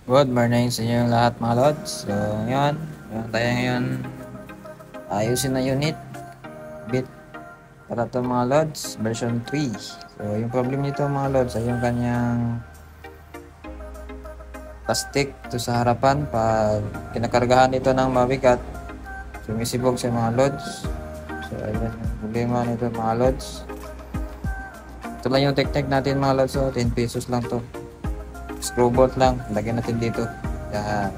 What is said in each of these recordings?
Good morning sa inyo lahat mga lods. So ngayon, tayo ngayon ayusin na unit bit para to mga lods version 3. So yung problem nito mga lods ay yung kanyang plastic to sa harapan. Pag kinakargahan ito ng mabigat, sumisibog sa mga lods. So ayan yung problema nito mga lods. Ito lang yung technique natin mga lods. So 10 pesos lang to, screw bolt lang, lagyan natin dito. Yan.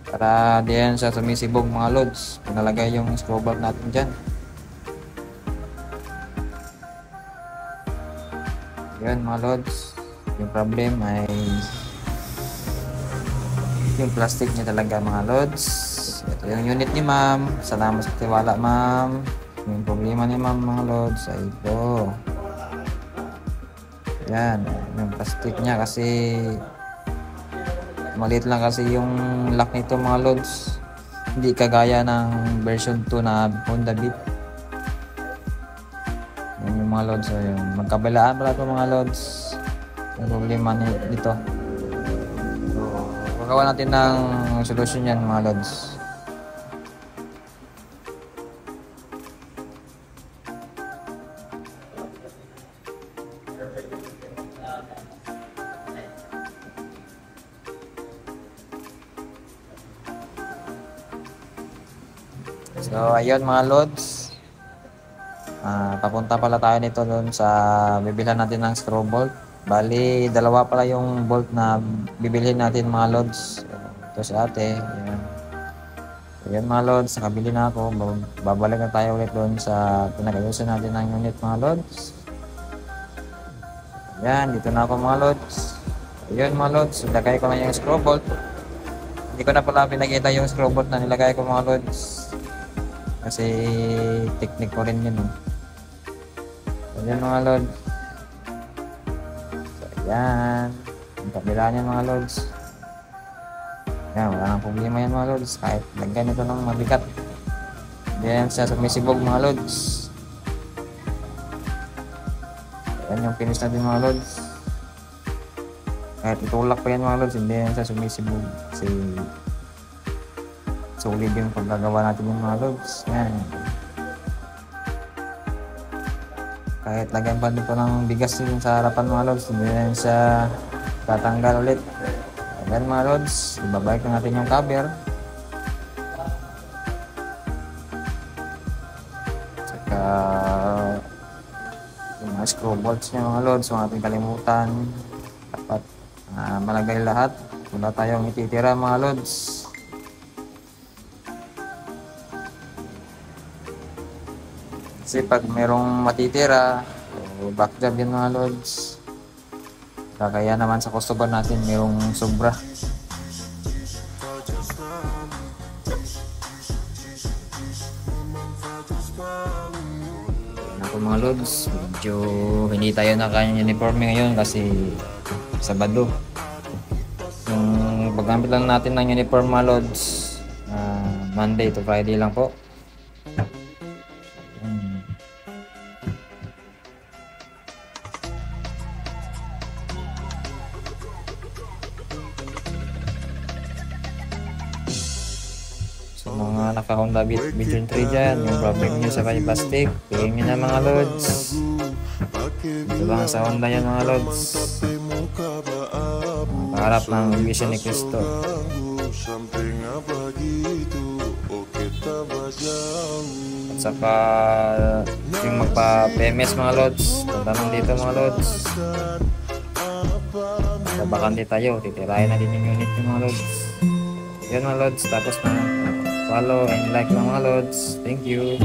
Para diyan sa sumisibog mga loads, pinalagay yung screw bolt natin dyan. Yan mga loads, yung problem ay yung plastic niya talaga mga loads. Ito yung unit ni ma'am. Salamat sa tiwala ma'am. Yung problema ni ma'am mga loads ay ito. Yan, yung plastic niya kasi maliit lang kasi yung lock nito mga loads. Hindi kagaya ng version 2 na Honda Beat. Yan yung mga loads. So, yung magkabilaan pala ito mga loads. Yung problema nito. So, magawa natin ng solusyon yan mga loads. So ayun mga loads, papunta pala tayo nito doon sa bibilhan natin ng screw bolt. Bali dalawa pala yung bolt na bibilhin natin mga loads. Ito si ate. Ayan mga loads, nakabili na ako. Babalik na tayo ulit doon sa pinag-ayusin natin ng unit mga loads. Ayan, dito na ako mga loads. Ayan mga loads, nilagay ko na yung screw bolt. Hindi ko na pala pinakita yung screw bolt na nilagay ko mga loads, kasi technique ko rin yun. Ayan mga loads. So ayan, ang kabila niyan mga loads. Ayan, wala nang problema yan mga loads. Kahit lagyan ito ng mabigat, ayan siya sumisibog mga loads. Ayan yung finish natin mga loads. Kahit itulak pa yan mga loads, hindi yan siya sumisibog kasi solid yung paggagawa natin yung mga loads. Yan. Kahit lagyan pa dito ng bigas yung sa harapan mga loads, hindi na yan siya tatanggal ulit. Ayan mga loads, ibabalik na natin yung cover. Saka yung mga screw bolts niya mga loads, huwag natin kalimutan. Dapat malagay lahat. Wala tayong ititira mga loads. Kasi pag merong matitira, back job yun mga loads. Kaya naman sa customer natin merong sobra. Ako mga loads, medyo hindi tayo naka-uniforme ngayon kasi Sabado. Yung paggamit lang natin ng uniform mga loads, Monday to Friday lang po. So mga naka-Honda Beat Vision 3 dyan, yung problem nyo sa kanyang plastic, piliin nyo na mga loads. Ito lang sa Honda yan mga loads. Kaharap ng Vision ni Cristo. At saka yung magpa-PMS mga loads, punta nang dito mga loads. Sa bakante tayo, titirahin na din yung unit yung mga loads. Yun mga loads, tapos na follow and like lang mga loads. Thank you.